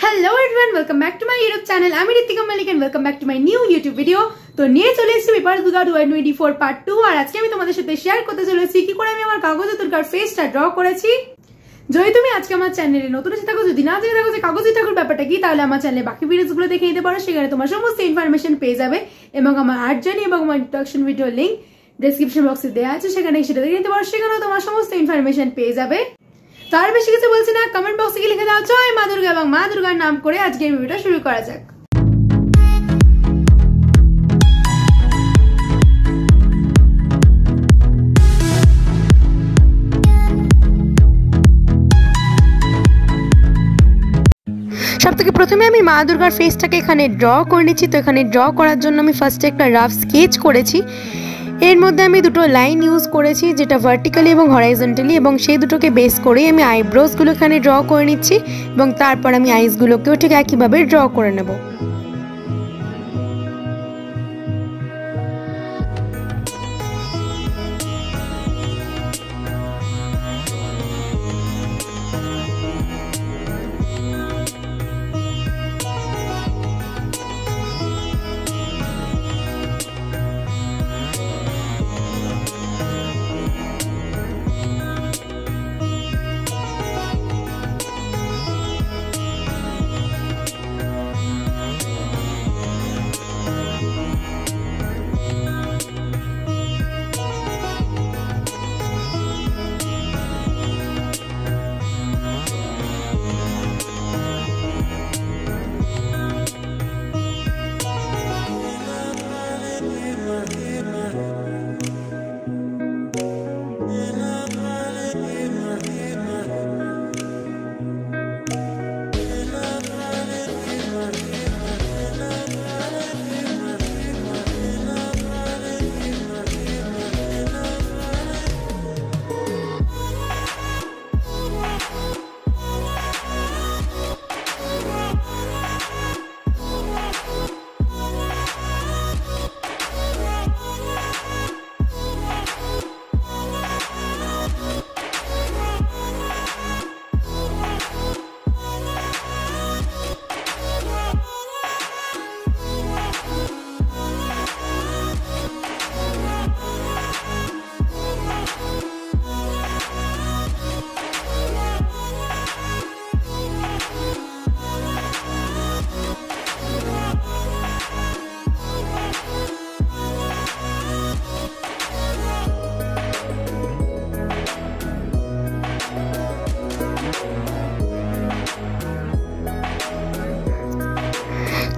Hello everyone, welcome back to my YouTube channel. I'm Ritika Malik and welcome back to my new YouTube video. তো নিয়ে চলে এসেছি paper 2024 part 2 আর আজকে আমি তোমাদের সাথে শেয়ার করতে চলেছি কি করে আমি আমার কাগজে তুলকার ফেসটা ড্র করেছি। যদি তুমি আজকে আমার চ্যানেলে নতুন এসে থাকো, যদি না জেনে থাকো যে কাগজে ঠাকুর ব্যাপারটা কি, তাহলে আমার চ্যানেলে বাকি ভিডিওসগুলো দেখে নিতে পারো। সেখানে তোমার সমস্ত ইনফরমেশন পেয়ে যাবে এবং আমার আর্ট জার্নি এবং আমার ইন্ট্রোডাকশন ভিডিও লিংক ডেসক্রিপশন বক্সে দেওয়া আছে, সেখানে সেটা দেখে নিতে পারো। সেখানেও তোমার সমস্ত ইনফরমেশন পেয়ে যাবে। তার বেশি কিছু বলছি না, কমেন্ট বক্সে গিয়ে লিখে দাও জয় মা দুর্গা এবং মা দুর্গার নাম করে আজকের ভিডিওটা শুরু করা যাক। সবথেকে প্রথমে আমি মা দুর্গার ফেসটাকে এখানে ড্র করে নিচ্ছি। তো এখানে ড্র করার জন্য আমি ফার্স্টে একটা রাফ স্কেচ করেছি। এর মধ্যে আমি দুটো লাইন ইউজ করেছি, যেটা ভার্টিক্যালি এবং হরাইজন্টালি, এবং সেই দুটোকে বেস করে আমি আইব্রোসগুলো এখানে ড্র করে নিচ্ছি এবং তারপর আমি আইসগুলোকেও ঠিক একইভাবে ড্র করে নেব।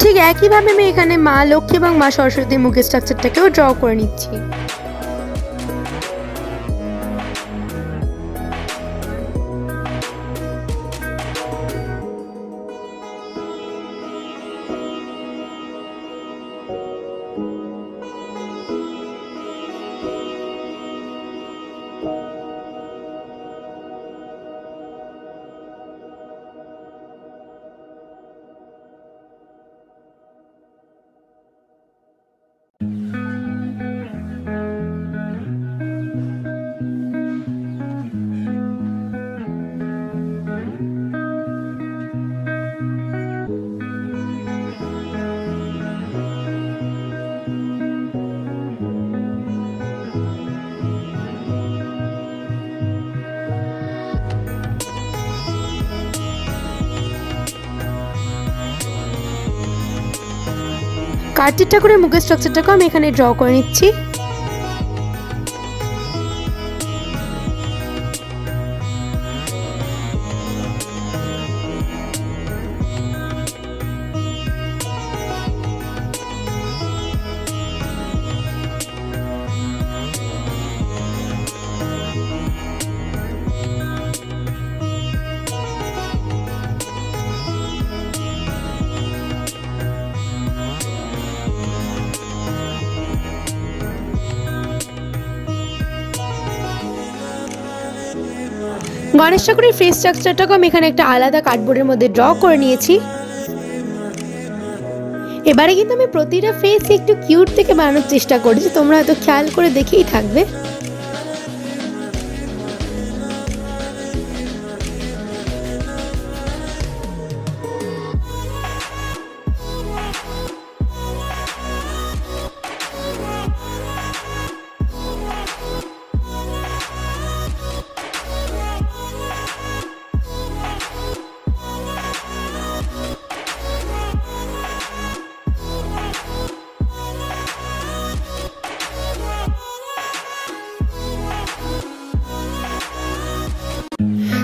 ঠিক একইভাবে আমি এখানে মা লক্ষ্মী এবং মা সরস্বতীর মুখের স্ট্রাকচারটাকেও ড্র করে নিচ্ছি। কার্তিক ঠাকুরের মুখের স্ট্রাকচারটাকেও আমি এখানে ড্র করে নিচ্ছি। গণেশ ঠাকুরের ফেস স্ট্রাকচারটাকে আমি এখানে একটা আলাদা কার্ডবোর্ডের মধ্যে ড্র করে নিয়েছি। এবারে কিন্তু আমি প্রতিটা ফেস একটু কিউট থেকে বানানোর চেষ্টা করেছি, তোমরা হয়তো খেয়াল করে দেখেই থাকবে।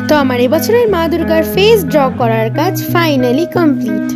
তো আমার এবছরের মা দুর্গার ফেস ড্র করার কাজ ফাইনালি কমপ্লিট।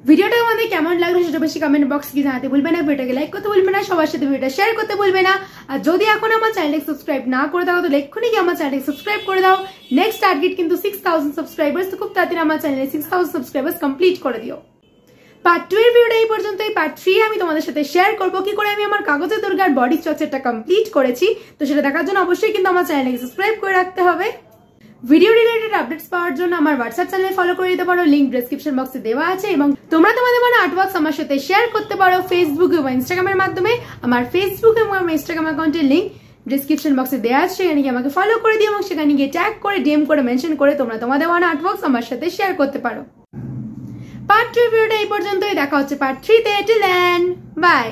ভিডিওটা আমাদের কেমন লাগলো সেটা বেশি কমেন্ট বক্সে গিয়ে জানাতে ভুলবে না, ভিডিওটাকে লাইক করতে ভুলবে না, সবার সাথে ভিডিওটা শেয়ার করতে ভুলবে না। আর যদি এখন আমার চ্যানেলকে সাবস্ক্রাইব না করে দাও তো এক্ষুনি গিয়ে আমার চ্যানেলকে সাবস্ক্রাইব করে দাও। নেক্সট টার্গেট কিন্তু 6000 সাবস্ক্রাইবার্স, তো খুব তাড়াতাড়ি আমার চ্যানেলে 6000 সাবস্ক্রাইবার্স কমপ্লিট করে দিও। পার্ট 2 এর ভিডিওটা এই পর্যন্তই। পার্ট 3 আমি তোমাদের সাথে শেয়ার করবো কি করে আমি আমার কাগজে দুর্গার বডি স্ট্রাকচারটা কমপ্লিট করেছি। তো সেটা দেখার জন্য অবশ্যই কিন্তু আমার চ্যানেলকে সাবস্ক্রাইব করে রাখতে হবে। ভিডিও রিলেটেড আপডেটস পাওয়ার জন্য আমার হোয়াটসঅ্যাপ চ্যানেলে ফলো করে দিতে পারো, লিংক ডেসক্রিপশন বক্সে দেওয়া আছে। এবং তোমরা তোমাদের মনে আর্টওয়ার্কস আমার সাথে শেয়ার করতে পারো ফেসবুক এবং ইনস্টাগ্রামের মাধ্যমে। আমার ফেসবুক এবং আমার ইনস্টাগ্রাম অ্যাকাউন্টের লিংক ডেসক্রিপশন বক্সে দেওয়া আছে, সেখানে গিয়ে আমাকে ফলো করে দিও এবং সেখানে গিয়ে ট্যাগ করে ডিএম করে মেনশন করে তোমরা তোমাদের মনে আর্টওয়ার্কস আমার সাথে শেয়ার করতে পারো। পার্ট 2 ভিডিওটা এই পর্যন্তই, দেখা হচ্ছে পার্ট 3 তে। Till then by.